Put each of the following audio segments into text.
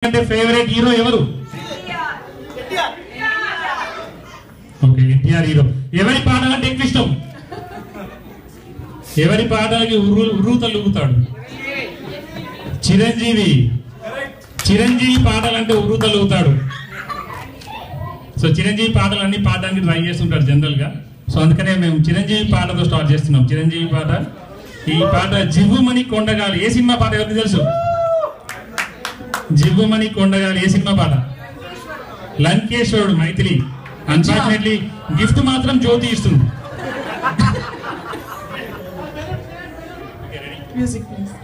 అంటే favourite hero ఎవరు? Okay, NTR hero. ఎవరి పాటలు అంటే ఎక్కువ ఇష్టం? ఎవరి పాటలకి ఉర్రు తలుగుతాడు? చిరంజీవి. చిరంజీవి పాటలంటే ఉర్రు తలుగుతాడు. సో చిరంజీవి పాటలు అన్ని పాడడానికి ట్రై చేస్తుంటారు జనరల్ గా. సో అందుకనే మేము చిరంజీవి పాటతో స్టార్ట్ చేస్తున్నాం. చిరంజీవి పాట, ఈ పాట జివ్వుమణి కొండగాలి. ఏ సినిమా పాట ఎవరికి తెలుసు? జివ్వుమణి కొండగాలి ఏ సినిమా పాట? లంకేశ్వరుడు, మైథిలి. అన్ఫార్చునేట్లీ గిఫ్ట్ మాత్రం జ్యోతి ఇస్తుంది. Music, please.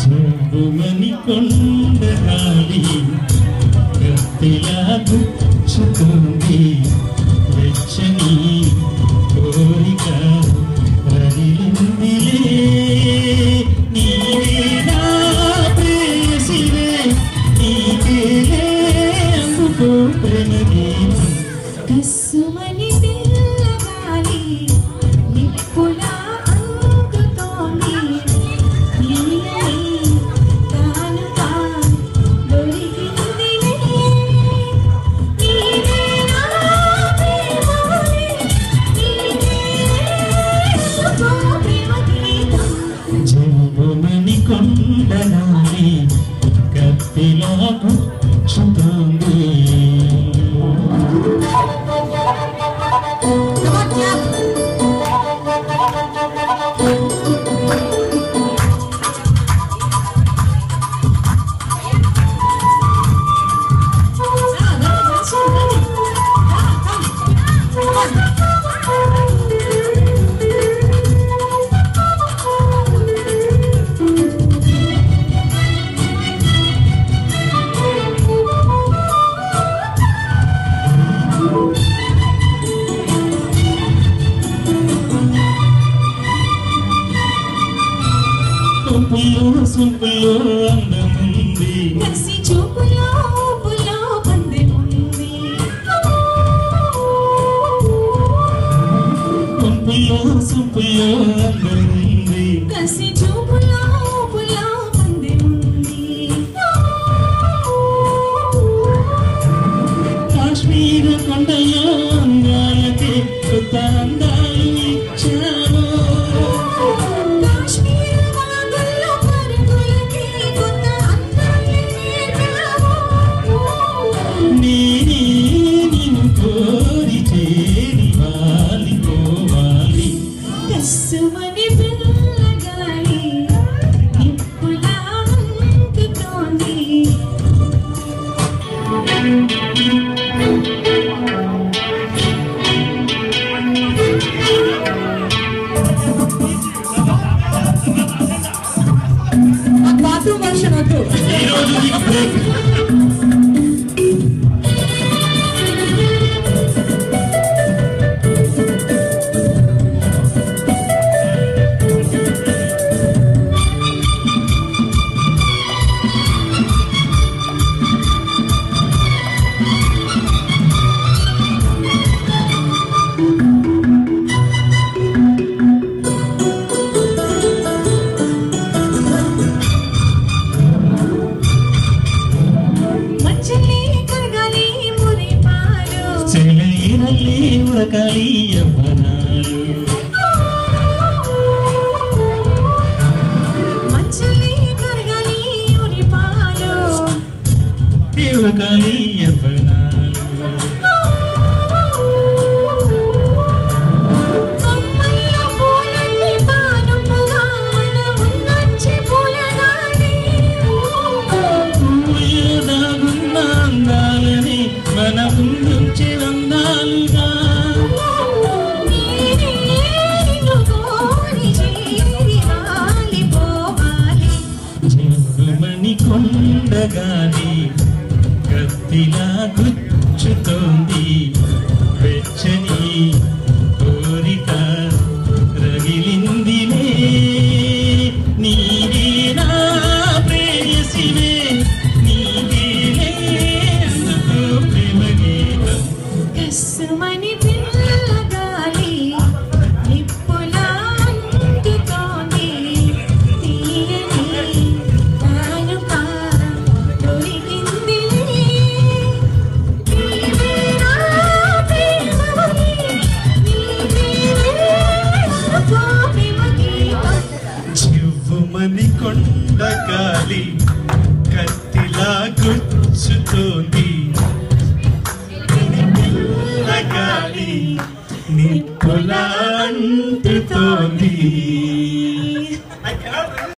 జివ్వుమణి కొండగాలి కత్తిలా గుచ్చుతుంది, వెచ్చని కోరిక రగిలిందిలే. నీవే నా ప్రేయసివే, నీకేలే అందుకో ప్రేమ గీతం. కస్సుమని పిల్లగాలి నిప్పులా అంగుతోంది, నీయని తానుగా దొరికిందిలే. నీవే నా ప్రేమవే, నీకేలే అందుకో ప్రేమ గీతం. జివ్వుమణి కొండగాలి కత్తిలా గుచ్చుతుంది. సూపులో అందముంది, కసి చూపులో ఊపులో పందెముంది. సూపులో అందముంది, కసి చూపులో ఊపులో పందెముంది. కాశ్మీర కొండలో అందాలకే కొత్త అందాలు ఇచ్చాను. కాశ్మీర వాగుల్లో పరుగులకి కొత్త అందాలు నేర్పావు. నేనే నిన్ను కోరి చేరి వాలిపోవాలి. కస్సుమని పిల్లగాలి నిప్పులా అంగుతోంది. బాత్రూమ్ వర్షన్ వద్దు. ఈరోజు నీకు బ్రేక్. గాలి కత్తిలా గుచ్చుతోంది వెచ్చని కోరిక రగిలిందిలే నీవే నా ప్రేయసివే నీవేలే అందుకు ప్రేమ గీతం కస్సుమని పిల్లగాలి నిప్పులా అంటుతోంది తీయని కానుక దొరికిందిలే నీవే నా ప్రేమవని నీవేలే అందుకో ప్రేమ గీతం చివ్వుమని కొండ గాలి కత్తిలా గుచ్చుతోంది గాలి నిప్పులా అంటుతోంది